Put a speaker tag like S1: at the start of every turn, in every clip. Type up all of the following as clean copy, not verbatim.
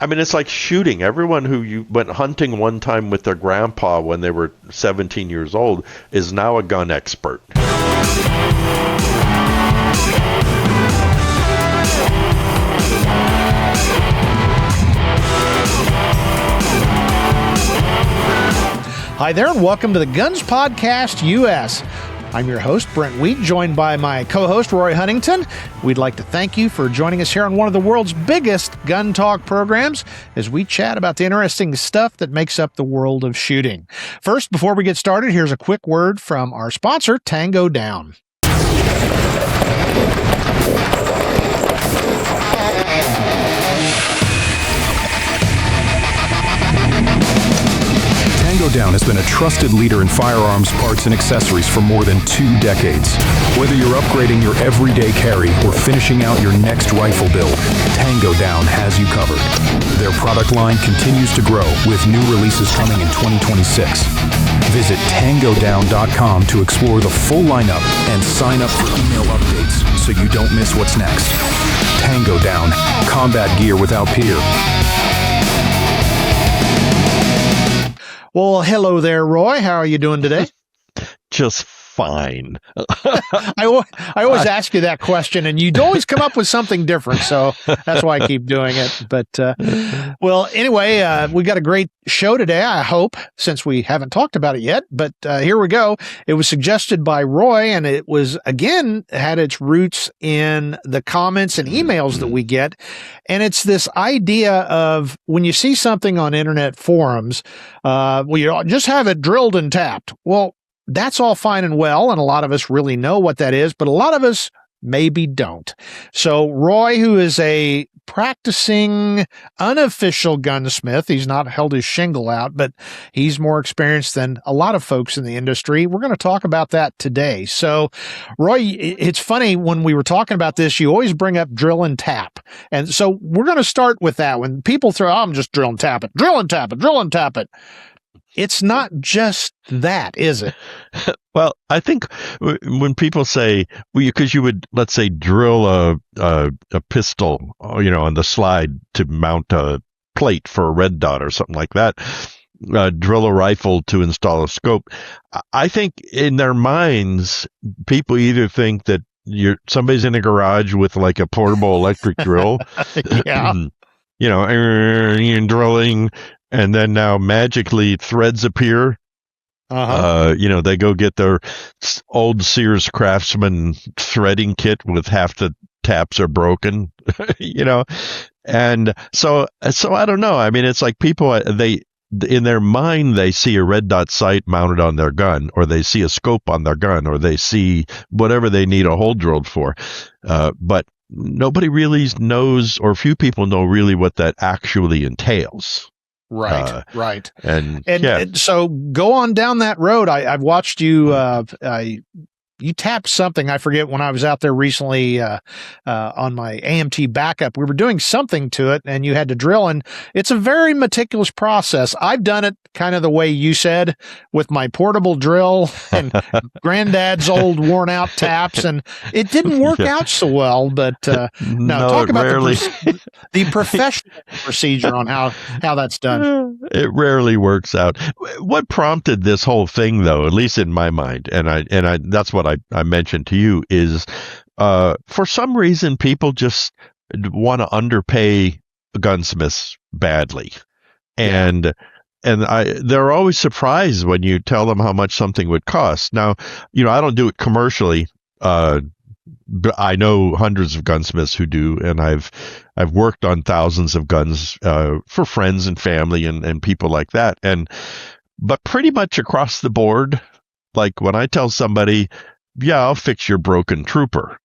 S1: I mean, it's like shooting. Everyone who you went hunting one time with their grandpa when they were 17 years old is now a gun expert.
S2: Hi there, and welcome to the Guns Podcast US. I'm your host, Brent Wheat, joined by my co-host, Roy Huntington. We'd like to thank you for joining us here on one of the world's biggest gun talk programs as we chat about the interesting stuff that makes up the world of shooting. First, before we get started, here's a quick word from our sponsor, Tango Down.
S3: Tango Down has been a trusted leader in firearms parts and accessories for more than 2 decades. Whether you're upgrading your everyday carry or finishing out your next rifle build, Tango Down has you covered. Their product line continues to grow with new releases coming in 2026. Visit tangodown.com to explore the full lineup and sign up for email updates so you don't miss what's next. Tango Down, combat gear without peer.
S2: Well, hello there, Roy. How are you doing today?
S1: Just fine.
S2: I always ask you that question, and you'd always come up with something different, so that's why I keep doing it. But, well, anyway, we got a great show today, I hope, since we haven't talked about it yet. But here we go. It was suggested by Roy, and it was, again, had its roots in the comments and emails that we get. And it's this idea of when you see something on internet forums, well, you just have it drilled and tapped. Well, that's all fine and well, and a lot of us really know what that is, but a lot of us maybe don't. So Roy, who is a practicing unofficial gunsmith, he's not held his shingle out, but he's more experienced than a lot of folks in the industry. We're going to talk about that today. So Roy, it's funny, when we were talking about this, you always bring up drill and tap. And so we're going to start with that. When people throw, I'm just drill and tap it, drill and tap it, drill and tap it. It's not just that, is it?
S1: Well, I think when people say, well, because you would, let's say, drill a pistol, on the slide to mount a plate for a red dot or something like that, drill a rifle to install a scope. I think in their minds, people either think that somebody's in a garage with like a portable electric drill,
S2: yeah,
S1: drilling. And then now magically threads appear. They go get their old Sears Craftsman threading kit with half the taps are broken, And so I don't know. I mean, it's like people, in their mind, they see a red dot sight mounted on their gun, or they see a scope on their gun, or they see whatever they need a hole drilled for. But nobody really knows, or few people know really what that actually entails.
S2: Right.
S1: And
S2: so go on down that road. I've watched you, you tapped something. I forget, when I was out there recently on my AMT backup, we were doing something to it and you had to drill, and it's a very meticulous process. I've done it kind of the way you said, with my portable drill and granddad's old worn out taps, and it didn't work out so well, but no, talk about the professional procedure on how that's done.
S1: It rarely works out. What prompted this whole thing, though, at least in my mind, and I that's what I mentioned to you, is for some reason people just want to underpay gunsmiths badly, and they're always surprised when you tell them how much something would cost. Now, I don't do it commercially. But I know hundreds of gunsmiths who do, and I've worked on thousands of guns for friends and family and people like that. But pretty much across the board, like when I tell somebody, yeah, I'll fix your broken trooper,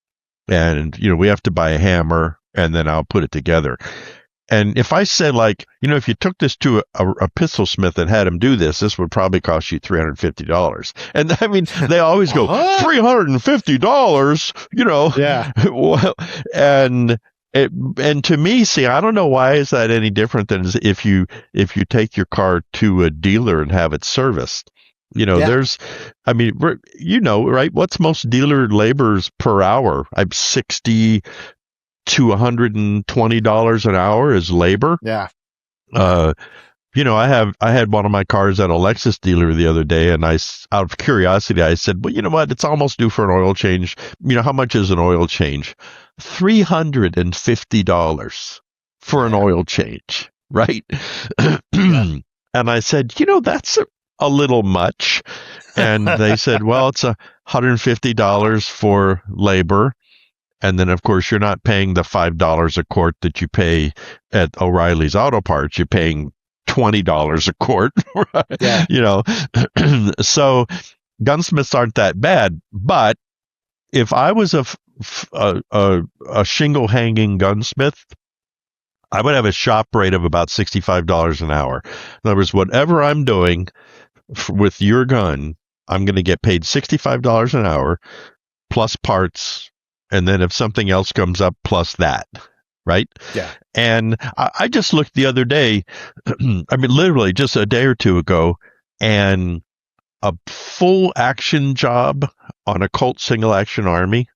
S1: and we have to buy a hammer, and then I'll put it together. And if I said, like, if you took this to a pistol smith and had him do this, this would probably cost you $350. And I mean, they always go, $350,
S2: Yeah.
S1: Well, and to me, see, I don't know why is that any different than if you take your car to a dealer and have it serviced. There's, I mean, right? What's most dealer laborers per hour? I'm $60 to $120 an hour is labor.
S2: Yeah.
S1: Uh, I had one of my cars at a Lexus dealer the other day, and out of curiosity, I said, well, you know what? It's almost due for an oil change. How much is an oil change? $350 for an oil change, right? And I said, that's a little much. And they said, well, it's $150 for labor. And then, of course, you're not paying the $5 a quart that you pay at O'Reilly's Auto Parts. You're paying $20 a quart. Yeah. So gunsmiths aren't that bad. But if I was a shingle hanging gunsmith, I would have a shop rate of about $65 an hour. In other words, whatever I'm doing with your gun, I'm going to get paid $65 an hour plus parts. And then if something else comes up, plus that, right?
S2: Yeah.
S1: And I just looked the other day, literally just a day or two ago, and a full action job on a Colt single action Army,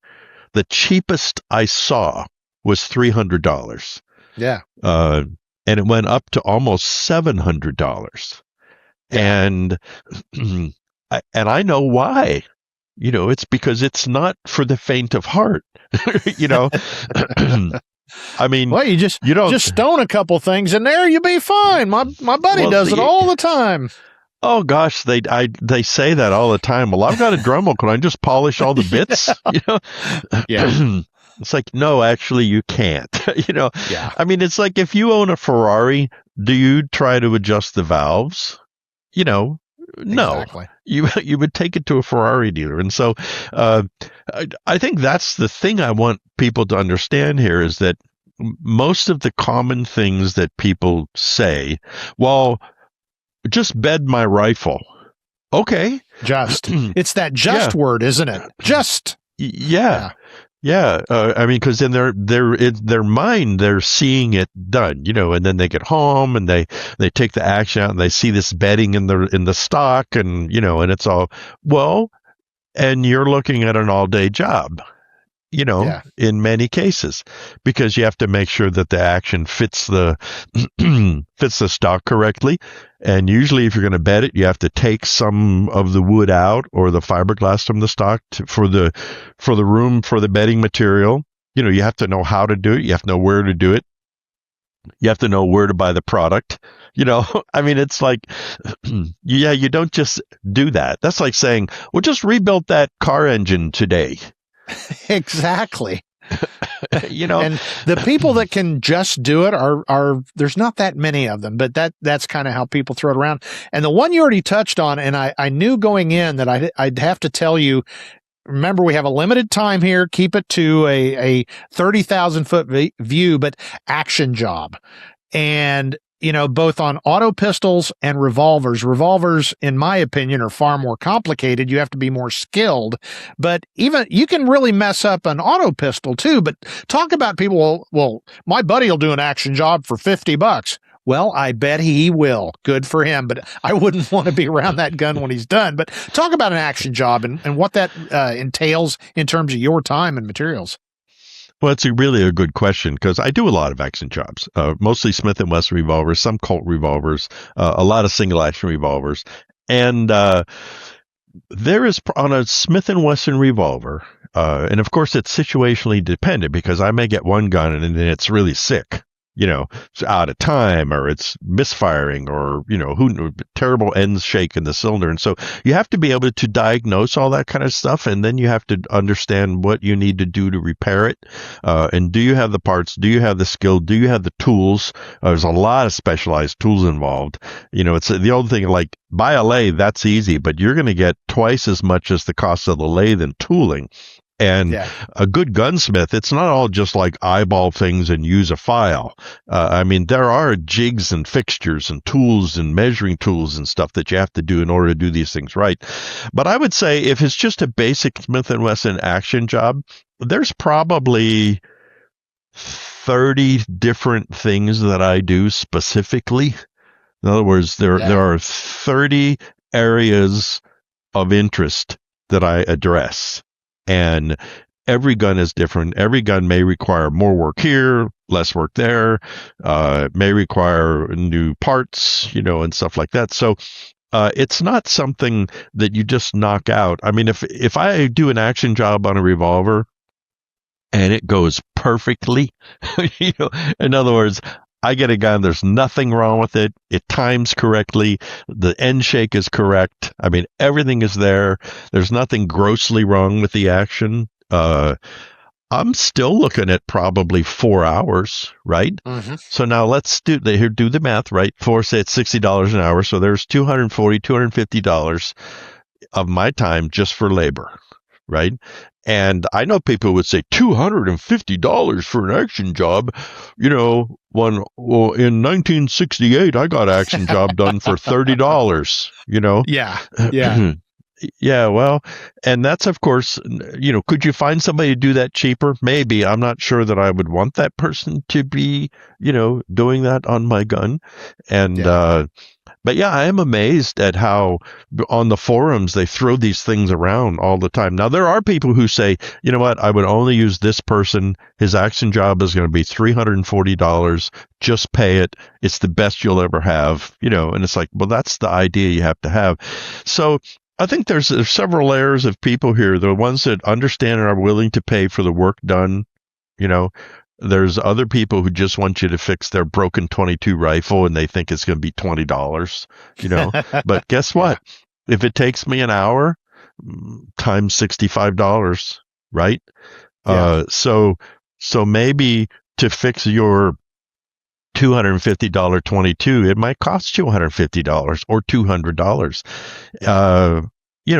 S1: the cheapest I saw was $300.
S2: Yeah.
S1: And it went up to almost $700. Yeah. And I know why. It's because it's not for the faint of heart. Well,
S2: you just stone a couple things in there, you'll be fine. My buddy does it all the time.
S1: Oh gosh, they say that all the time. Well, I've got a Dremel. Can I just polish all the bits?
S2: Yeah.
S1: It's like, no, actually, you can't.
S2: Yeah.
S1: It's like if you own a Ferrari, do you try to adjust the valves? No.
S2: Exactly.
S1: You would take it to a Ferrari dealer. And so I think that's the thing I want people to understand here is that most of the common things that people say, well, just bed my rifle. Okay.
S2: Just. It's that just word, isn't it? Just.
S1: Yeah. Yeah, because in their mind, they're seeing it done, and then they get home and they take the action out and they see this bedding in the stock and, and it's all, well, and you're looking at an all-day job, in many cases, because you have to make sure that the action fits the stock correctly. And usually if you're going to bed it, you have to take some of the wood out or the fiberglass from the stock for the room for the bedding material. You have to know how to do it. You have to know where to do it. You have to know where to buy the product. It's like, you don't just do that. That's like saying, well, just rebuild that car engine today.
S2: Exactly. And the people that can just do it are there's not that many of them, but that's kind of how people throw it around. And the one you already touched on, and I knew going in that I'd have to tell you, remember we have a limited time here, keep it to a 30,000 foot view, but action job. And both on auto pistols and revolvers. Revolvers, in my opinion, are far more complicated. You have to be more skilled, but even you can really mess up an auto pistol too. But talk about people, well, my buddy will do an action job for $50. Well, I bet he will. Good for him, but I wouldn't want to be around that gun when he's done. But talk about an action job and what that entails in terms of your time and materials.
S1: Well, it's really a good question because I do a lot of action jobs, mostly Smith & Wesson revolvers, some Colt revolvers, a lot of single action revolvers. And there is on a Smith & Wesson revolver, and of course it's situationally dependent because I may get one gun and then it's really sick. It's out of time or it's misfiring or, terrible ends shake in the cylinder. And so you have to be able to diagnose all that kind of stuff. And then you have to understand what you need to do to repair it. And do you have the parts? Do you have the skill? Do you have the tools? There's a lot of specialized tools involved. It's the old thing like buy a lathe, that's easy, but you're going to get twice as much as the cost of the lathe and tooling. And a good gunsmith, it's not all just like eyeball things and use a file. There are jigs and fixtures and tools and measuring tools and stuff that you have to do in order to do these things right. But I would say if it's just a basic Smith & Wesson action job, there's probably 30 different things that I do specifically. In other words, there are 30 areas of interest that I address. And every gun is different. Every gun may require more work here, less work there, may require new parts, and stuff like that. So it's not something that you just knock out. I mean, if I do an action job on a revolver and it goes perfectly, in other words, I get a gun, there's nothing wrong with it. It times correctly. The end shake is correct. I mean, everything is there. There's nothing grossly wrong with the action. I'm still looking at probably 4 hours, right?
S2: Mm-hmm.
S1: So now let's do the math, right? Say it's $60 an hour. So there's $240, $250 of my time just for labor, right? And I know people would say $250 for an action job. In 1968, I got an action job done for $30,
S2: Yeah. Yeah.
S1: Yeah, well, and that's, of course, could you find somebody to do that cheaper? Maybe. I'm not sure that I would want that person to be, doing that on my gun. And, but yeah, I am amazed at how on the forums they throw these things around all the time. Now, there are people who say, you know what, I would only use this person. His action job is going to be $340. Just pay it. It's the best you'll ever have, and it's like, well, that's the idea you have to have. So I think there's several layers of people here. The ones that understand and are willing to pay for the work done. There's other people who just want you to fix their broken .22 rifle and they think it's going to be $20. But guess what? If it takes me an hour, times $65, right?
S2: Yeah.
S1: So maybe to fix your $250 .22, it might cost you $150 or $200.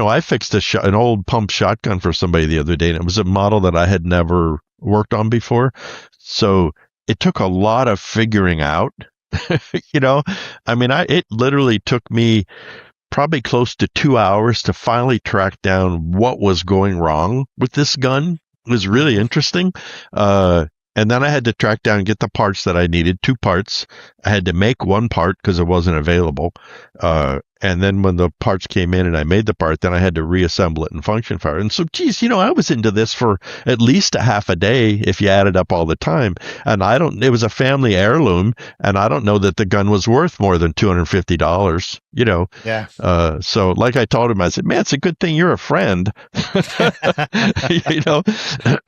S1: I fixed an old pump shotgun for somebody the other day, and it was a model that I had never worked on before. So it took a lot of figuring out. I mean, it literally took me probably close to 2 hours to finally track down what was going wrong with this gun. It was really interesting. And then I had to track down and get the parts that I needed, 2 parts. I had to make 1 part because it wasn't available. And then when the parts came in and I made the part, then I had to reassemble it in function fire. And so, geez, I was into this for at least a half a day if you added up all the time. And it was a family heirloom, and I don't know that the gun was worth more than $250,
S2: Yeah.
S1: So like I told him, I said, man, it's a good thing you're a friend.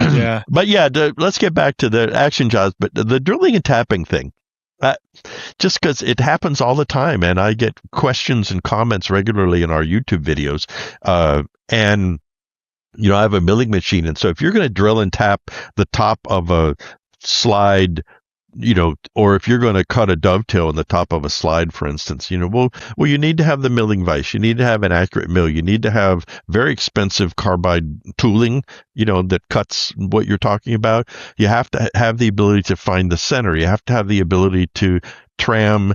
S2: Yeah.
S1: But yeah, let's get back to the action jobs, but the drilling and tapping thing. Just because it happens all the time, and I get questions and comments regularly in our YouTube videos. And I have a milling machine, and so if you're going to drill and tap the top of a slide, or if you're going to cut a dovetail in the top of a slide, for instance, well, you need to have the milling vise. You need to have an accurate mill. You need to have very expensive carbide tooling, that cuts what you're talking about. You have to have the ability to find the center. You have to have the ability to tram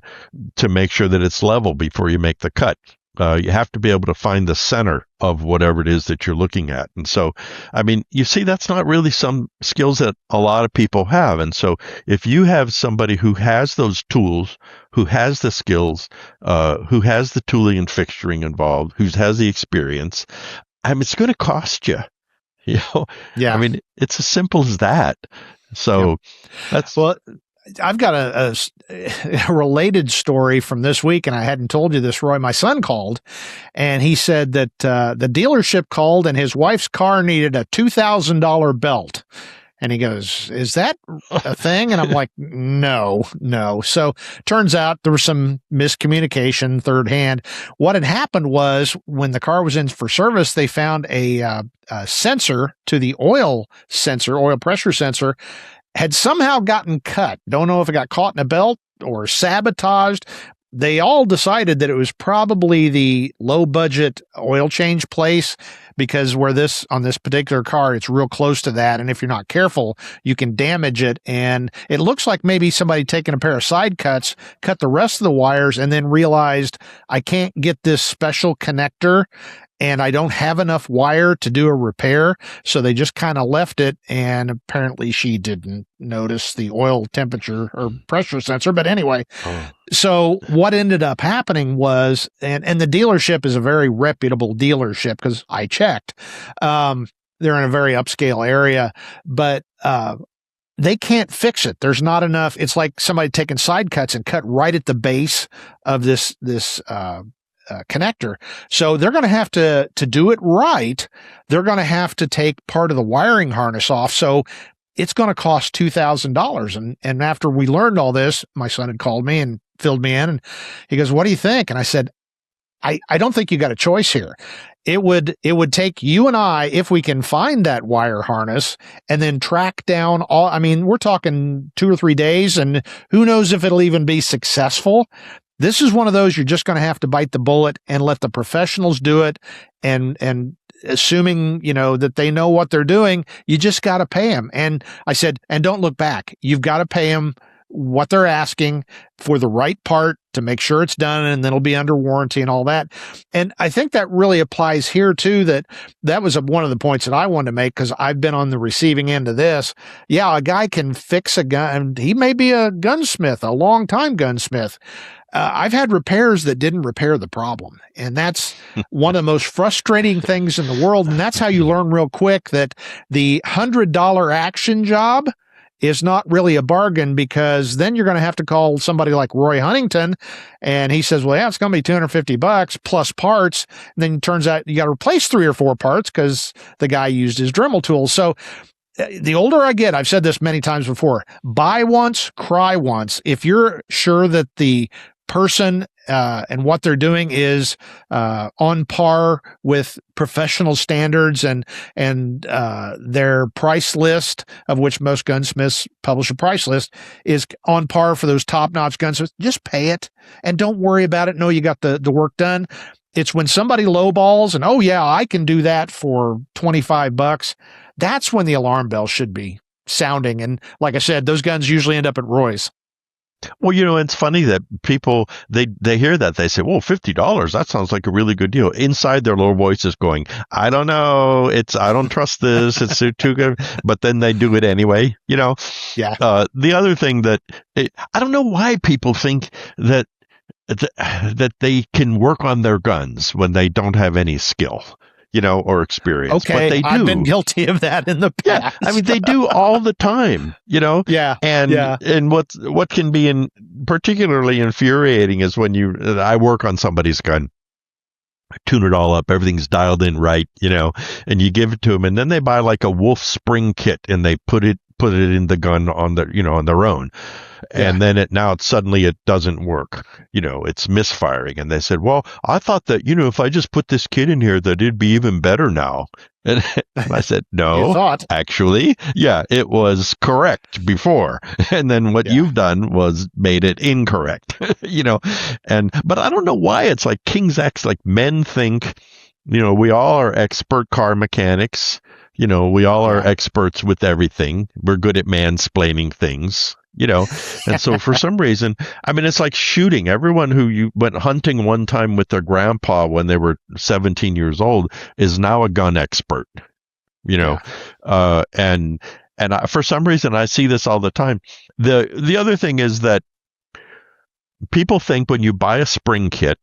S1: to make sure that it's level before you make the cut. You have to be able to find the center of whatever it is that you're looking at. And so, I mean, you see, that's not really some skills that a lot of people have. And so if you have somebody who has those tools, who has the skills, who has the tooling and fixturing involved, who has the experience, I mean, it's going to cost you.
S2: Yeah.
S1: I mean, it's as simple as that. So that's
S2: well. I've got a related story from this week, and I hadn't told you this, Roy. My son called, and he said that the dealership called, and his wife's car needed a $2,000 belt. And he goes, "Is that a thing?" And I'm like, no. So turns out there was some miscommunication third hand. What had happened was when the car was in for service, they found a sensor to the oil pressure sensor, had somehow gotten cut. Don't know if it got caught in a belt or sabotaged. They all decided that it was probably the low budget oil change place, because on this particular car, it's real close to that. And if you're not careful, you can damage it. And it looks like maybe somebody taking a pair of side cuts, cut the rest of the wires, and then realized, I can't get this special connector, and I don't have enough wire to do a repair. So they just kind of left it. And apparently she didn't notice the oil temperature or pressure sensor. But anyway, So what ended up happening was, and the dealership is a very reputable dealership because I checked. they're in a very upscale area, but they can't fix it. There's not enough. It's like somebody taking side cuts and cut right at the base of this connector. So they're going to have to do it right. They're going to have to take part of the wiring harness off. So it's going to cost $2,000. And after we learned all this, my son had called me and filled me in, and he goes, "What do you think?" And I said, I don't think you got a choice here. It would take you and I, if we can find that wire harness and then track down we're talking 2 or 3 days, and who knows if it'll even be successful. This is one of those you're just going to have to bite the bullet and let the professionals do it. And assuming, that they know what they're doing, you just got to pay them. And I said, and don't look back. You've got to pay them what they're asking for the right part to make sure it's done, and then it'll be under warranty and all that. And I think that really applies here too, that was one of the points that I wanted to make, because I've been on the receiving end of this. Yeah, a guy can fix a gun. He may be a gunsmith, a long-time gunsmith. I've had repairs that didn't repair the problem. And that's one of the most frustrating things in the world. And that's how you learn real quick that the $100 action job is not really a bargain, because then you're going to have to call somebody like Roy Huntington, and he says, well, yeah, it's going to be $250 plus parts. And then it turns out you got to replace 3 or 4 parts because the guy used his Dremel tools. So the older I get, I've said this many times before, buy once, cry once. If you're sure that the person and what they're doing is on par with professional standards and their price list, of which most gunsmiths publish a price list, is on par for those top-notch gunsmiths, just pay it and don't worry about it. Know you got the work done. It's when somebody lowballs and, oh yeah, I can do that for $25. That's when the alarm bell should be sounding. And like I said, those guns usually end up at Roy's.
S1: Well, it's funny that people, they hear that, they say, well, $50, that sounds like a really good deal. Inside their lower voices going, I don't know, I don't trust this, it's too good, but then they do it anyway, Yeah. The other thing that, I don't know why people think that they can work on their guns when they don't have any skill. Or experience.
S2: Okay,
S1: but they do.
S2: I've been guilty of that in the past.
S1: Yeah, they do all the time,
S2: Yeah.
S1: And what can be particularly infuriating is when I work on somebody's gun, I tune it all up, everything's dialed in right, and you give it to them, and then they buy like a Wolf spring kit and they put it in the gun on their own. And then suddenly it doesn't work. It's misfiring. And they said, well, I thought that, if I just put this kit in here, that it'd be even better now. And I said, no, actually, it was correct before. And then what you've done was made it incorrect, but I don't know why it's like King's X, like men think, we all are expert car mechanics. We all are experts with everything. We're good at mansplaining things, and so for some reason, it's like shooting. Everyone who went hunting one time with their grandpa when they were 17 years old is now a gun expert, and for some reason, I see this all the time. The other thing is that people think when you buy a spring kit,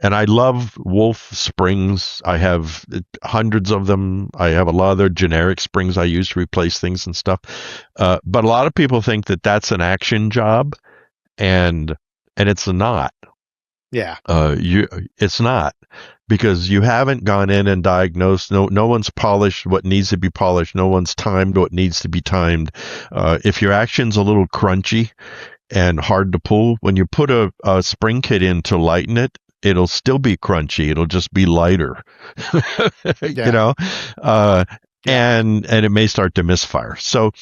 S1: and I love Wolf springs. I have hundreds of them. I have a lot of their generic springs I use to replace things and stuff. But a lot of people think that that's an action job, and it's not.
S2: Yeah.
S1: It's not, because you haven't gone in and diagnosed. No one's polished what needs to be polished. No one's timed what needs to be timed. If your action's a little crunchy and hard to pull, when you put a spring kit in to lighten it, it'll still be crunchy. It'll just be lighter, and it may start to misfire. So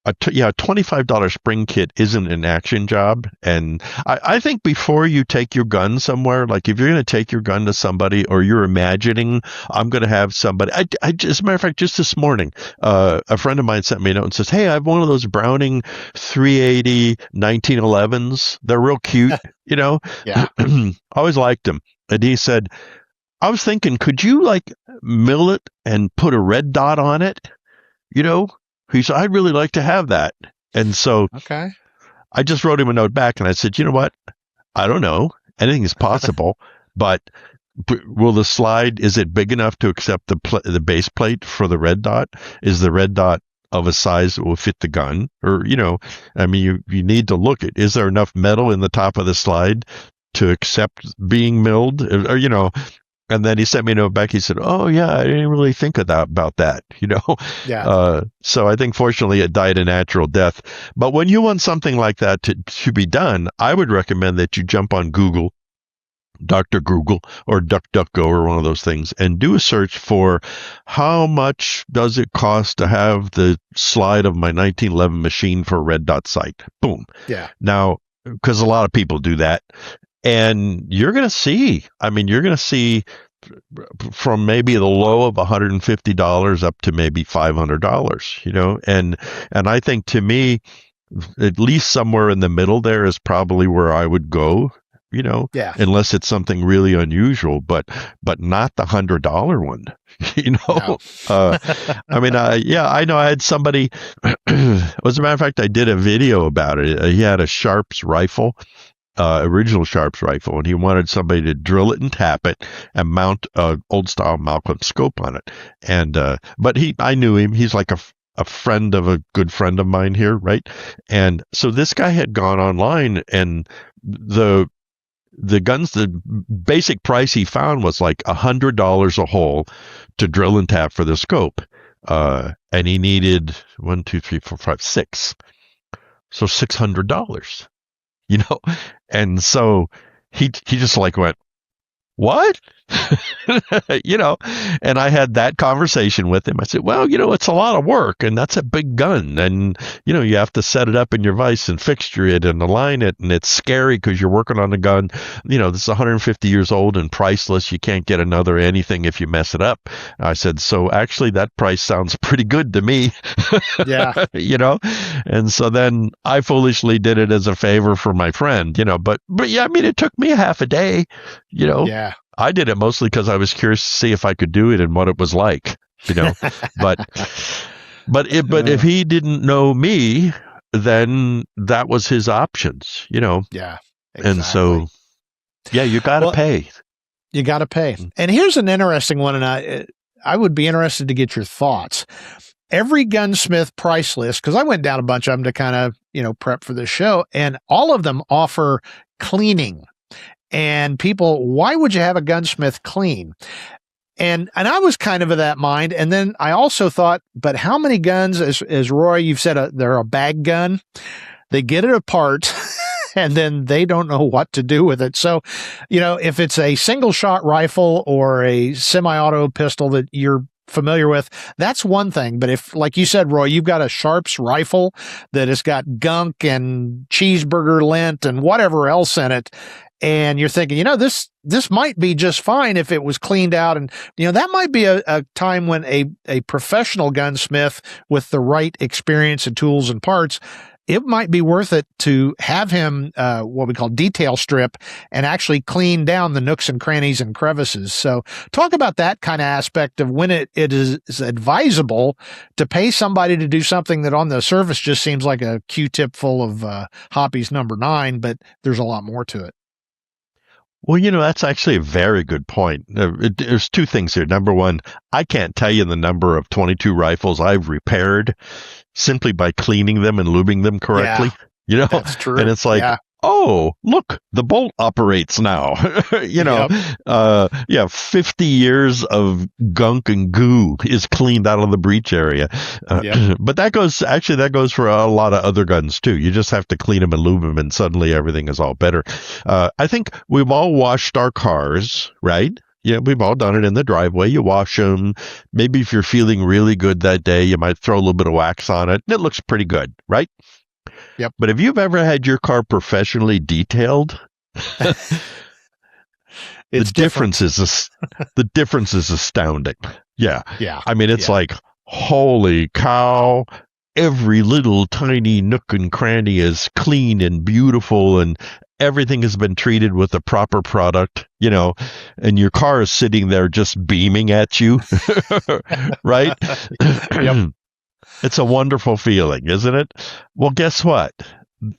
S1: a $25 spring kit isn't an action job. And I think before you take your gun somewhere, like if you're going to take your gun to somebody, or you're imagining, I'm going to have somebody, as a matter of fact, just this morning, a friend of mine sent me a note and says, hey, I have one of those Browning 380 1911s. They're real cute,
S2: Yeah.
S1: I always liked them. And he said, I was thinking, could you like mill it and put a red dot on it? He said, I'd really like to have that. And so I just wrote him a note back and I said, you know what? I don't know. Anything is possible, but will the slide, is it big enough to accept the base plate for the red dot? Is the red dot of a size that will fit the gun? Or, I mean, you need to look at, is there enough metal in the top of the slide to accept being milled? Or, and then he sent me a note back. He said, "Oh yeah, I didn't really think of that about that."
S2: Yeah.
S1: So I think fortunately it died a natural death. But when you want something like that to be done, I would recommend that you jump on Google, Dr. Google, or DuckDuckGo, or one of those things, and do a search for how much does it cost to have the slide of my 1911 machine for a red dot sight. Boom.
S2: Yeah.
S1: Now, because a lot of people do that. And you're going to see from maybe the low of $150 up to maybe $500, and I think, to me, at least somewhere in the middle there is probably where I would go,
S2: Yeah.
S1: unless it's something really unusual, but not the $100 one,
S2: No.
S1: I mean, I know I had somebody, as a matter of fact, I did a video about it. He had a Sharps rifle, original Sharps rifle, and he wanted somebody to drill it and tap it and mount an old style Malcolm scope on it. And but I knew him. He's like a friend of a good friend of mine here, right? And so this guy had gone online, and the guns, the basic price he found was like $100 a hole to drill and tap for the scope. And he needed 1, 2, 3, 4, 5, 6. So $600. And so he just like went, "What?" And I had that conversation with him. I said, "Well, it's a lot of work, and that's a big gun, and you have to set it up in your vise and fixture it and align it, and it's scary because you're working on a gun. This is 150 years old and priceless. You can't get another anything if you mess it up." I said, "So actually, that price sounds pretty good to me."
S2: Yeah.
S1: And so then I foolishly did it as a favor for my friend, but yeah, I mean, it took me a half a day,
S2: Yeah.
S1: I did it mostly because I was curious to see if I could do it and what it was like, but if he didn't know me, then that was his options,
S2: Yeah. Exactly.
S1: And so, yeah, you got to pay.
S2: You got to pay. And here's an interesting one, and I would be interested to get your thoughts. Every gunsmith price list, because I went down a bunch of them to kind of, prep for this show, and all of them offer cleaning. And people, why would you have a gunsmith clean? And I was kind of that mind. And then I also thought, but how many guns, as Roy, you've said, they're a bag gun. They get it apart and then they don't know what to do with it. So, if it's a single shot rifle or a semi-auto pistol that you're familiar with, that's one thing. But if, like you said, Roy, you've got a Sharps rifle that has got gunk and cheeseburger lint and whatever else in it, and you're thinking, this might be just fine if it was cleaned out. And, that might be a time when a professional gunsmith with the right experience and tools and parts, it might be worth it to have him, what we call detail strip, and actually clean down the nooks and crannies and crevices. So talk about that kind of aspect of when it is advisable to pay somebody to do something that on the surface just seems like a Q-tip full of Hoppy's number 9, but there's a lot more to it.
S1: Well, that's actually a very good point. There's two things here. Number one, I can't tell you the number of 22 rifles I've repaired simply by cleaning them and lubing them correctly.
S2: That's true.
S1: And it's like, oh, look, the bolt operates now. 50 years of gunk and goo is cleaned out of the breech area. But that goes for a lot of other guns too. You just have to clean them and lube them, and suddenly everything is all better. I think we've all washed our cars, right? Yeah, we've all done it in the driveway. You wash them. Maybe if you're feeling really good that day, you might throw a little bit of wax on it, and it looks pretty good, right?
S2: Yep.
S1: But if you've ever had your car professionally detailed, the difference is astounding. Yeah. I mean, it's like, holy cow! Every little tiny nook and cranny is clean and beautiful, and everything has been treated with the proper product, and your car is sitting there just beaming at you, right?
S2: Yep.
S1: It's a wonderful feeling, isn't it? Well, guess what?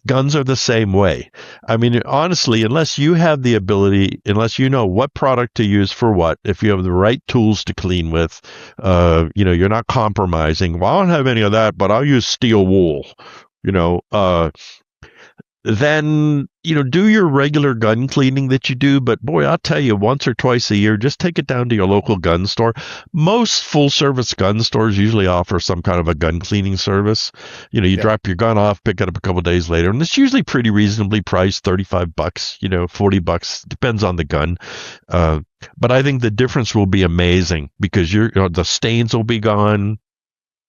S1: guns are the same way. I mean, honestly, unless you have the ability, unless you know what product to use for what, if you have the right tools to clean with, you're not compromising. Well, I don't have any of that, but I'll use steel wool, then, do your regular gun cleaning that you do. But boy, I'll tell you, once or twice a year, just take it down to your local gun store. Most full service gun stores usually offer some kind of a gun cleaning service. You drop your gun off, pick it up a couple of days later, and it's usually pretty reasonably priced, $35, $40, depends on the gun. But I think the difference will be amazing because the stains will be gone.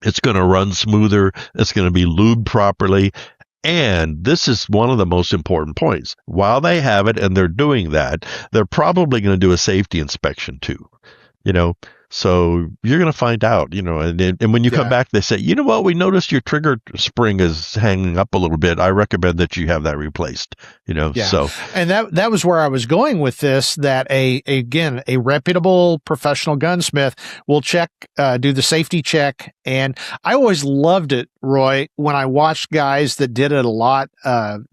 S1: It's going to run smoother. It's going to be lubed properly. And this is one of the most important points. While they have it and they're doing that, they're probably going to do a safety inspection too, So you're going to find out, and when you come back, they say, you know what, we noticed your trigger spring is hanging up a little bit. I recommend that you have that replaced, so.
S2: And that was where I was going with this, that a reputable professional gunsmith will do the safety check. And I always loved it, Roy, when I watched guys that did it a lot,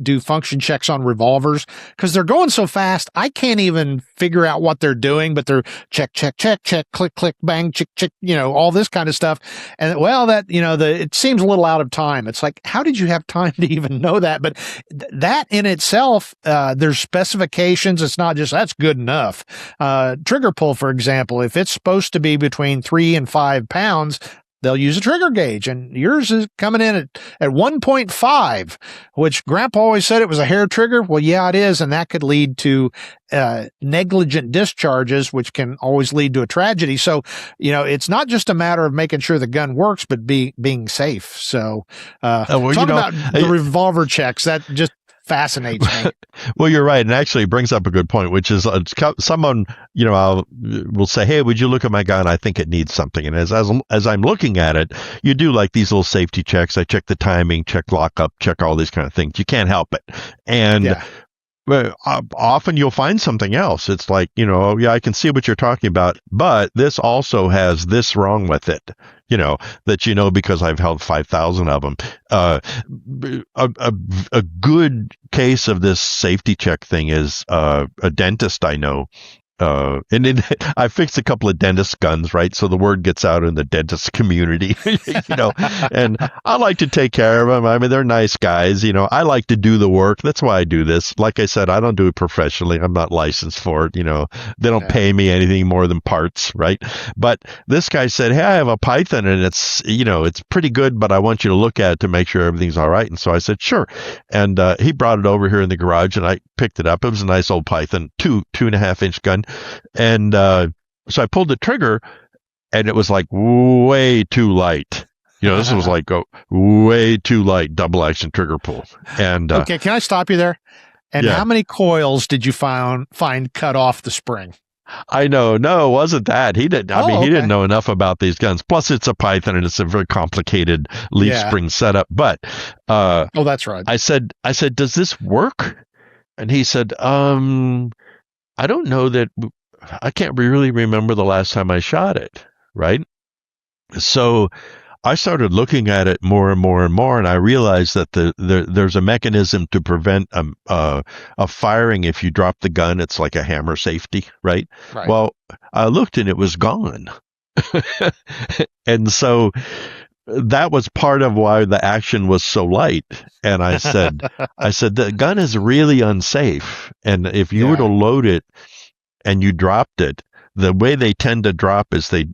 S2: do function checks on revolvers, because they're going so fast, I can't even figure out what they're doing, but they're check, click, click, bang, chick, all this kind of stuff. And it seems a little out of time. It's like, how did you have time to even know that? But that in itself, there's specifications. It's not just, that's good enough. Trigger pull, for example, if it's supposed to be between 3 and 5 pounds, they'll use a trigger gauge, and yours is coming in at 1.5, which Grandpa always said it was a hair trigger. Well, yeah, it is. And that could lead to negligent discharges, which can always lead to a tragedy. So, it's not just a matter of making sure the gun works, but being safe. So, talk about the revolver checks. That just fascinates me.
S1: Well, you're right. And actually it brings up a good point, which is someone, will say, hey, would you look at my gun? I think it needs something. And as I'm looking at it, you do like these little safety checks. I check the timing, check lockup, check all these kind of things. You can't help it. And often you'll find something else. It's like, I can see what you're talking about, but this also has this wrong with it, because I've held 5,000 of them. A good case of this safety check thing is a dentist I know. I fixed a couple of dentist guns, right? So the word gets out in the dentist community, and I like to take care of them. I mean, they're nice guys, I like to do the work. That's why I do this. Like I said, I don't do it professionally. I'm not licensed for it. They don't pay me anything more than parts, right? But this guy said, hey, I have a Python and it's pretty good, but I want you to look at it to make sure everything's all right. And so I said, sure. And he brought it over here in the garage and I picked it up. It was a nice old Python, 2.5-inch gun. And so I pulled the trigger and it was like way too light. This was like way too light double action trigger pull. And
S2: okay, can I stop you there? And how many coils did you find cut off the spring?
S1: I know. No, it wasn't that. He didn't. He didn't know enough about these guns. Plus, it's a Python and it's a very complicated leaf spring setup. But
S2: that's right.
S1: I said, does this work? And he said, I don't know that. I can't really remember the last time I shot it, right? So I started looking at it more and more and more, and I realized that there's a mechanism to prevent a firing if you drop the gun. It's like a hammer safety, right? Well, I looked and it was gone. And so that was part of why the action was so light. And I said, the gun is really unsafe. And if you were to load it and you dropped it, the way they tend to drop is they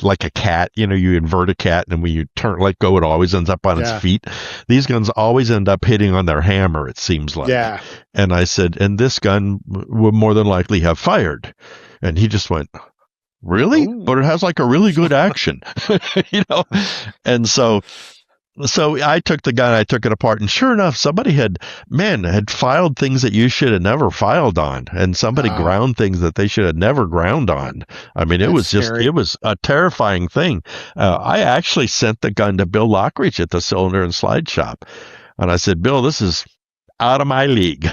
S1: like a cat, you invert a cat, and when you let go, it always ends up on its feet. These guns always end up hitting on their hammer, it seems like. Yeah. And I said, and this gun would more than likely have fired. And he just went, really? Ooh. But it has like a really good action, And so I took the gun, I took it apart, and sure enough, somebody had filed things that you should have never filed on, and somebody ground things that they should have never ground on. I mean, it was a terrifying thing. I actually sent the gun to Bill Lockridge at the Cylinder and Slide Shop, and I said, Bill, this is out of my league,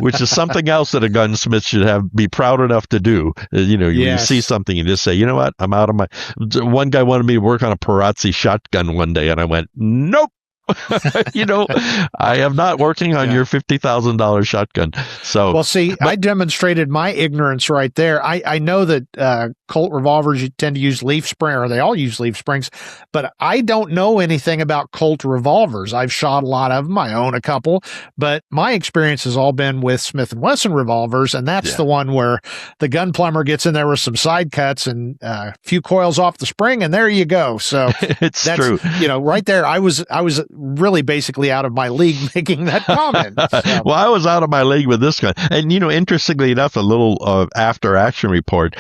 S1: which is something else that a gunsmith should be proud enough to do. You see something and just say, you know what, I'm out of my. One guy wanted me to work on a Perazzi shotgun one day, and I went, nope, I am not working on your $50,000 shotgun. So,
S2: well, see, I demonstrated my ignorance right there. I know that Colt revolvers, you tend to use leaf spring, or they all use leaf springs, but I don't know anything about Colt revolvers. I've shot a lot of them. I own a couple, but my experience has all been with Smith & Wesson revolvers, and that's the one where the gun plumber gets in there with some side cuts and a few coils off the spring, and there you go. So
S1: that's true.
S2: Right there, I was really basically out of my league making that comment. So.
S1: Well, I was out of my league with this gun. And, interestingly enough, a little after action report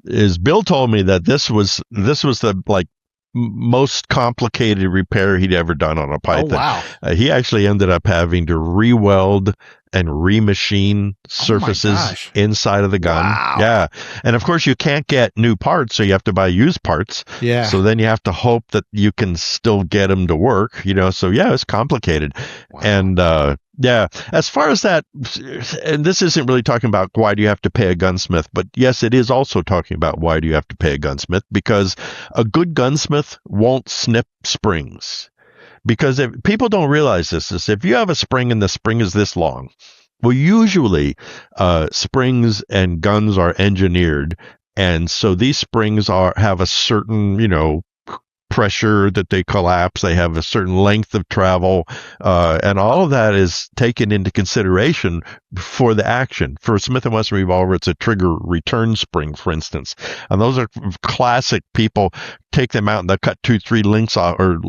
S1: is Bill told me that this was the most complicated repair he'd ever done on a Python.
S2: Oh, wow.
S1: He actually ended up having to re-weld and remachine surfaces inside of the gun.
S2: Wow.
S1: Yeah. And of course you can't get new parts, so you have to buy used parts.
S2: Yeah.
S1: So then you have to hope that you can still get them to work, so it's complicated. Wow. And as far as that, and this isn't really talking about why do you have to pay a gunsmith, but yes, it is also talking about why do you have to pay a gunsmith, because a good gunsmith won't snip springs. Because if people don't realize this, is if you have a spring and the spring is this long, well, usually springs and guns are engineered, and so these springs have a certain, pressure that they collapse. They have a certain length of travel, and all of that is taken into consideration for the action. For a Smith & Wesson revolver, it's a trigger return spring, for instance, and those are classic. People take them out and they'll cut 2-3 links off, or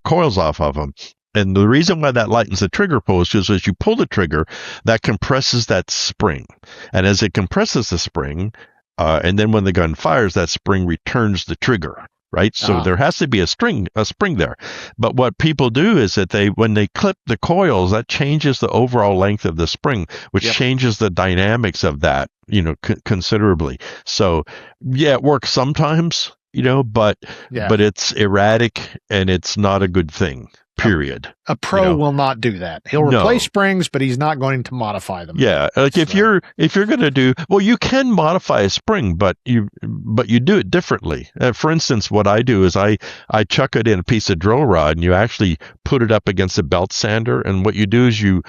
S1: coils off of them. And the reason why that lightens the trigger pull is because as you pull the trigger, that compresses that spring, and as it compresses the spring, and then when the gun fires, that spring returns the trigger. Right. So there has to be a spring there. But what people do is that when they clip the coils, that changes the overall length of the spring, which changes the dynamics of that, considerably. So, it works sometimes, but it's erratic and it's not a good thing. Period.
S2: A pro will not do that. He'll replace springs, but he's not going to modify them.
S1: Yeah, if you're going to do, you can modify a spring, but you do it differently. For instance, what I do is I chuck it in a piece of drill rod, and you actually put it up against a belt sander, and what you do is you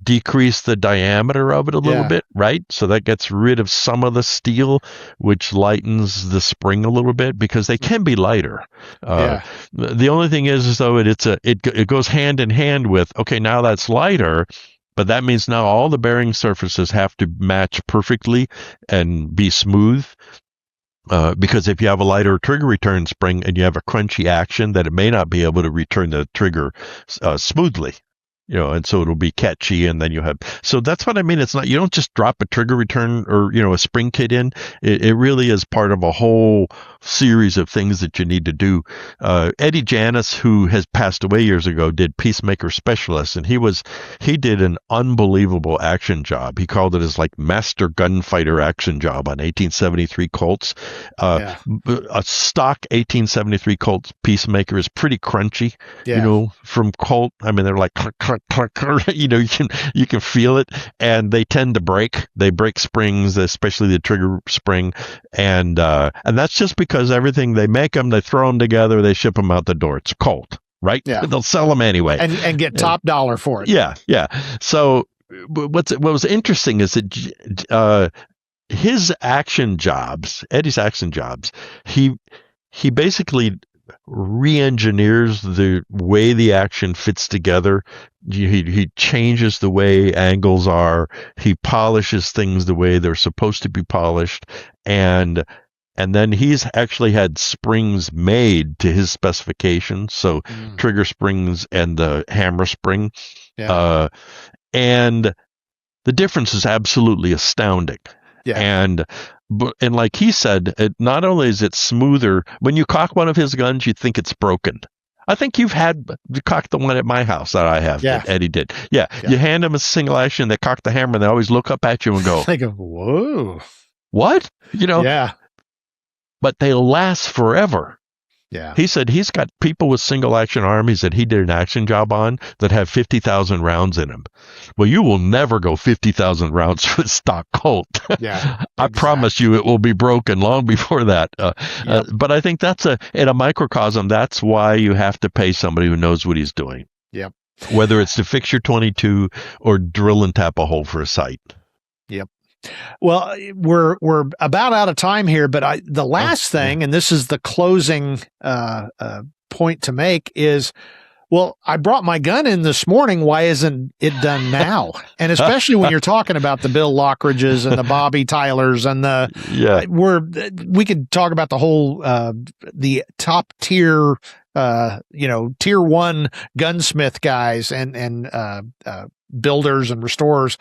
S1: decrease the diameter of it a little bit, right? So that gets rid of some of the steel, which lightens the spring a little bit, because they can be lighter. The only thing is though, it goes hand in hand with, okay, now that's lighter, but that means now all the bearing surfaces have to match perfectly and be smooth. Because if you have a lighter trigger return spring and you have a crunchy action, that it may not be able to return the trigger smoothly. And so it'll be catchy, and then so that's what I mean. It's not, you don't just drop a trigger return or, a spring kit in. It really is part of a whole series of things that you need to do. Eddie Janis, who has passed away years ago, did Peacemaker Specialist, and he did an unbelievable action job. He called it his master gunfighter action job on 1873 Colts. A stock 1873 Colts Peacemaker is pretty crunchy, from Colt. I mean, they're like click, click, click, click, you can feel it, and they tend to break. They break springs, especially the trigger spring, and that's just because everything they make them, they throw them together, they ship them out the door. It's Colt, right?
S2: Yeah.
S1: But they'll sell them anyway,
S2: and get top dollar for it.
S1: Yeah. So what was interesting is that his action jobs, Eddie's action jobs, he basically re-engineers the way the action fits together. He changes the way angles are. He polishes things the way they're supposed to be polished, and then he's actually had springs made to his specifications. So trigger springs and the hammer spring, and the difference is absolutely astounding. Yeah. And like he said, not only is it smoother, when you cock one of his guns, you think it's broken. I think you cocked the one at my house that I have, that Eddie did. Yeah. You hand them a single action, they cock the hammer, and they always look up at you and go,
S2: they go, whoa.
S1: What?
S2: Yeah.
S1: But they last forever.
S2: Yeah.
S1: He said he's got people with single action armies that he did an action job on that have 50,000 rounds in them. Well, you will never go 50,000 rounds with stock Colt.
S2: Yeah.
S1: I promise you it will be broken long before that. But I think that's in a microcosm, that's why you have to pay somebody who knows what he's doing.
S2: Yep.
S1: Whether it's to fix your 22 or drill and tap a hole for a sight.
S2: Yep. Well, we're about out of time here, but the last thing, and this is the closing point to make, is, well, I brought my gun in this morning. Why isn't it done now? And especially when you're talking about the Bill Lockridges and the Bobby Tylers and we could talk about the whole the top tier tier one gunsmith guys and builders and restorers.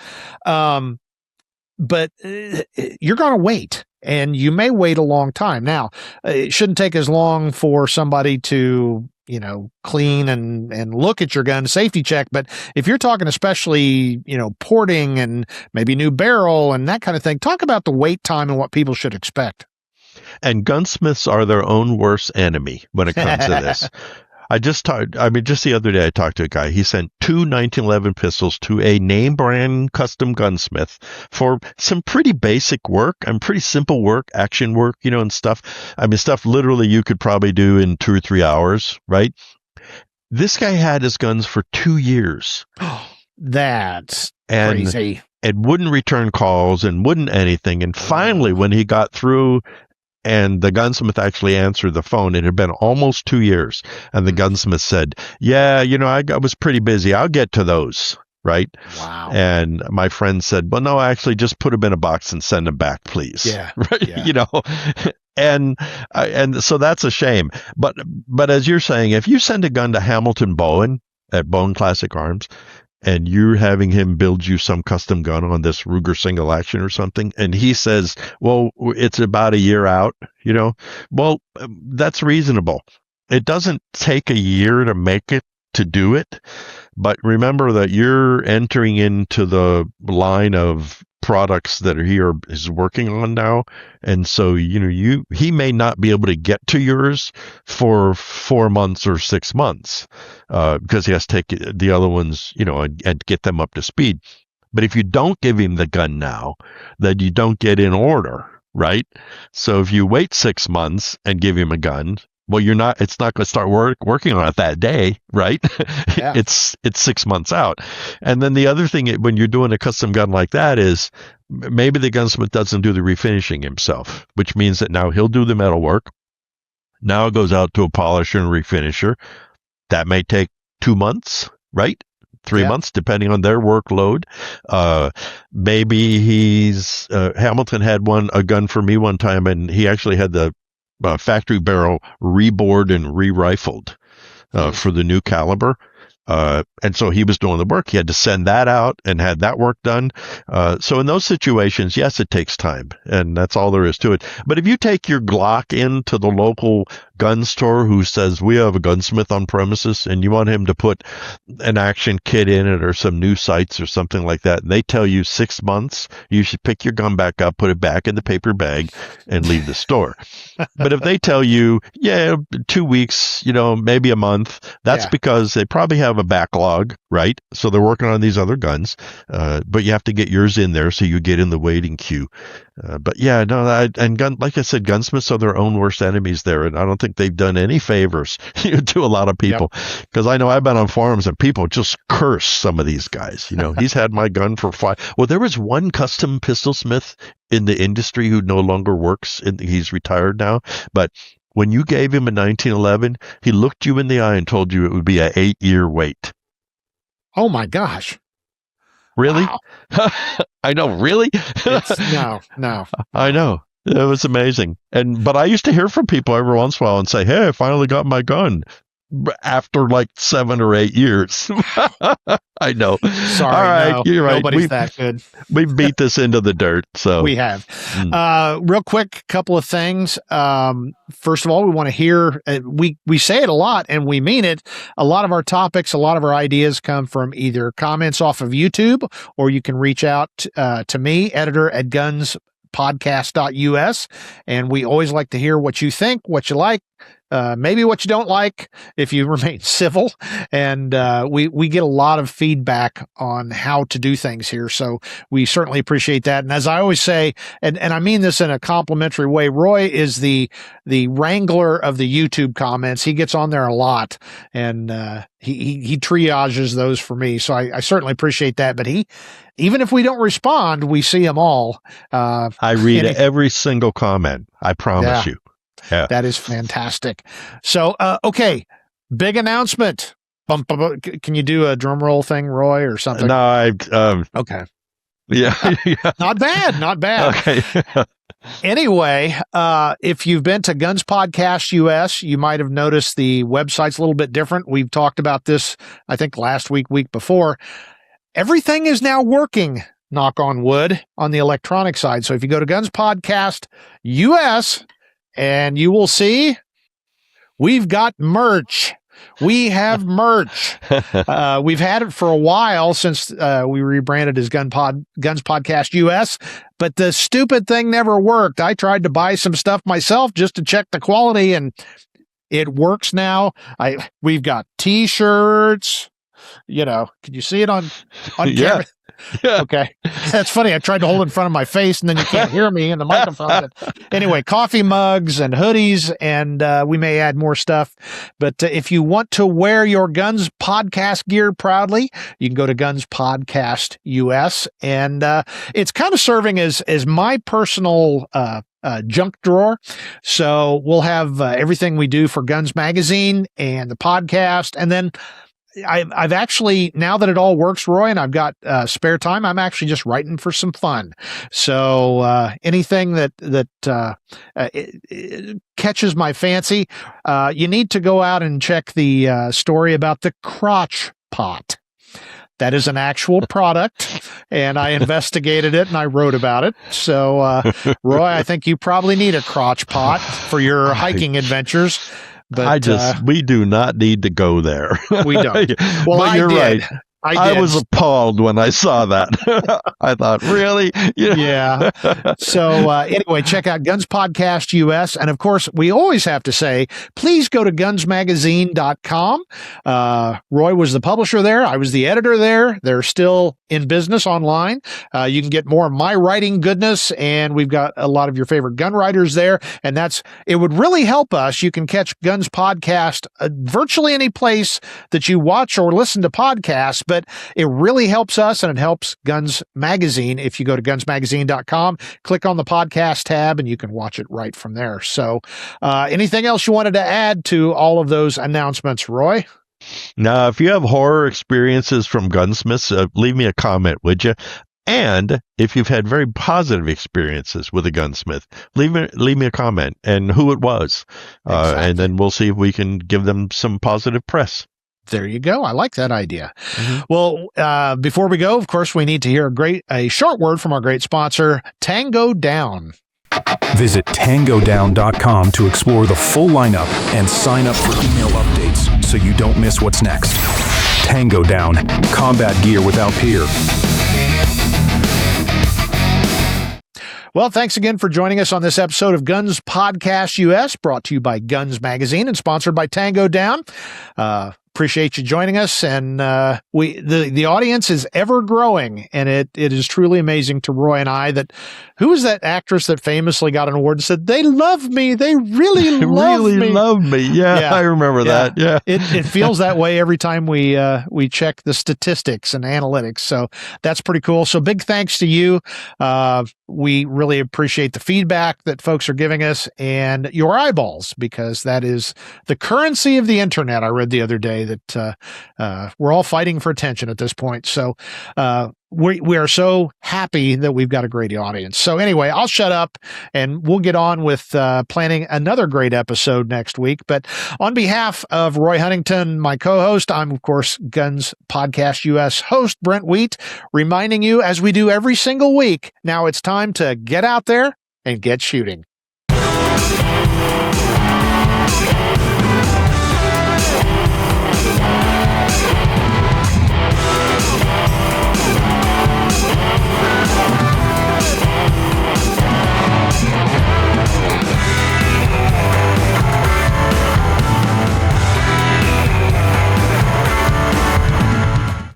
S2: But you're going to wait, and you may wait a long time. Now, it shouldn't take as long for somebody to, clean and look at your gun, safety check. But if you're talking especially, porting and maybe new barrel and that kind of thing, talk about the wait time and what people should expect.
S1: And gunsmiths are their own worst enemy when it comes to this. Just the other day I talked to a guy. He sent 2 1911 pistols to a name brand custom gunsmith for some pretty basic work and pretty simple work, action work, and stuff. Stuff literally you could probably do in 2 or 3 hours, right? This guy had his guns for 2 years.
S2: That's crazy.
S1: And wouldn't return calls and wouldn't anything. And finally, when he got through, and the gunsmith actually answered the phone. It had been almost 2 years. And the gunsmith said, yeah, I was pretty busy. I'll get to those. Right.
S2: Wow.
S1: And my friend said, well, no, actually just put them in a box and send them back, please.
S2: Yeah.
S1: Right.
S2: Yeah.
S1: And so that's a shame. But as you're saying, if you send a gun to Hamilton Bowen at Bowen Classic Arms, and you're having him build you some custom gun on this Ruger single action or something, and he says, well, it's about a year out, well, that's reasonable. It doesn't take a year to make it, to do it. But remember that you're entering into the line of products that he is working on now. And so, he may not be able to get to yours for 4 months or 6 months, because he has to take the other ones, and get them up to speed. But if you don't give him the gun now, then you don't get in order, right? So if you wait 6 months and give him a gun, well, it's not going to start working on it that day, right?
S2: Yeah.
S1: It's 6 months out. And then the other thing, when you're doing a custom gun like that, is maybe the gunsmith doesn't do the refinishing himself, which means that now he'll do the metal work. Now it goes out to a polisher and refinisher. That may take 2 months, right? 3 months, depending on their workload. Maybe Hamilton had a gun for me one time, and he actually had the factory barrel rebored and re-rifled for the new caliber. And so he was doing the work. He had to send that out and had that work done. So in those situations, yes, it takes time, and that's all there is to it. But if you take your Glock into the local gun store who says, we have a gunsmith on premises, and you want him to put an action kit in it or some new sights or something like that, and they tell you 6 months, you should pick your gun back up, put it back in the paper bag, and leave the store. But if they tell you, 2 weeks, maybe a month, that's because they probably have a backlog, right? So they're working on these other guns, but you have to get yours in there so you get in the waiting queue. Like I said, gunsmiths are their own worst enemies there, and I don't think they've done any favors to a lot of people, because I know I've been on forums and people just curse some of these guys. He's had my gun for 5. Well, there was one custom pistol smith in the industry who no longer works, he's retired now, but when you gave him a 1911, he looked you in the eye and told you it would be an 8-year wait.
S2: Oh my gosh.
S1: Really? Wow. I know, really?
S2: No.
S1: I know. It was amazing. But I used to hear from people every once in a while and say, hey, I finally got my gun after like 7 or 8 years. I know.
S2: Sorry.
S1: All right,
S2: no,
S1: you're right.
S2: Nobody's that good.
S1: We beat this into the dirt. So
S2: we have. Real quick, couple of things. First of all, we want to hear, we say it a lot and we mean it. A lot of our topics, a lot of our ideas come from either comments off of YouTube, or you can reach out to me, editor at gunspodcast.us. And we always like to hear what you think, what you like. maybe what you don't like if you remain civil. And we get a lot of feedback on how to do things here. So we certainly appreciate that. And as I always say, and I mean this in a complimentary way, Roy is the wrangler of the YouTube comments. He gets on there a lot, and he triages those for me. So I certainly appreciate that. But even if we don't respond, we see them all.
S1: I read every single comment. I promise you. Yeah.
S2: That is fantastic. So, okay, big announcement. Can you do a drum roll thing, Roy, or something?
S1: No,
S2: okay.
S1: Yeah.
S2: Not bad. Not bad.
S1: Okay.
S2: Anyway, if you've been to Guns Podcast US, you might have noticed the website's a little bit different. We've talked about this, I think, last week before. Everything is now working, knock on wood, on the electronic side. So if you go to Guns Podcast US, and you will see we've got merch. We have merch. We've had it for a while since we rebranded as Guns Podcast US, but the stupid thing never worked. I tried to buy some stuff myself just to check the quality, and it works now. We've got T-shirts. Can you see it on camera?
S1: Yeah.
S2: Okay. That's funny. I tried to hold it in front of my face, and then you can't hear me in the microphone. But anyway, coffee mugs and hoodies, and we may add more stuff. But if you want to wear your Guns Podcast gear proudly, you can go to Guns Podcast US, and it's kind of serving as my personal junk drawer. So we'll have everything we do for Guns Magazine and the podcast, and then I've actually, now that it all works, Roy, and I've got spare time, I'm actually just writing for some fun. So anything that it catches my fancy, you need to go out and check the story about the crotch pot. That is an actual product, and I investigated it and I wrote about it. So, Roy, I think you probably need a crotch pot for your hiking adventures. But
S1: we do not need to go there.
S2: We don't. Well,
S1: but you're right.
S2: I
S1: was appalled when I saw that. I thought, really?
S2: Yeah. So anyway, check out Guns Podcast US. And of course, we always have to say, please go to gunsmagazine.com. Roy was the publisher there. I was the editor there. They're still in business online. You can get more of my writing goodness, and we've got a lot of your favorite gun writers there. And it would really help us. You can catch Guns Podcast virtually any place that you watch or listen to podcasts, but it really helps us, and it helps Guns Magazine. If you go to gunsmagazine.com, click on the podcast tab, and you can watch it right from there. So anything else you wanted to add to all of those announcements, Roy?
S1: Now, if you have horror experiences from gunsmiths, leave me a comment, would you? And if you've had very positive experiences with a gunsmith, leave me a comment and who it was. Exactly. And then we'll see if we can give them some positive press.
S2: There you go. I like that idea. Mm-hmm. Well, before we go, of course, we need to hear a short word from our great sponsor, Tango Down.
S3: Visit tangodown.com to explore the full lineup and sign up for email updates so you don't miss what's next. Tango Down, combat gear without peer.
S2: Well, thanks again for joining us on this episode of Guns Podcast US, brought to you by Guns Magazine and sponsored by Tango Down. Appreciate you joining us, and the audience is ever growing, and it is truly amazing to Roy and I that who was that actress that famously got an award and said, "They love me, they really love me."
S1: Yeah, I remember that. Yeah,
S2: it feels that way every time we check the statistics and analytics. So that's pretty cool. So big thanks to you. We really appreciate the feedback that folks are giving us and your eyeballs, because that is the currency of the internet. I read the other day that we're all fighting for attention at this point. So we are so happy that we've got a great audience. So anyway, I'll shut up and we'll get on with planning another great episode next week. But on behalf of Roy Huntington, my co-host, I'm, of course, Guns Podcast US host, Brent Wheat, reminding you, as we do every single week, now it's time to get out there and get shooting.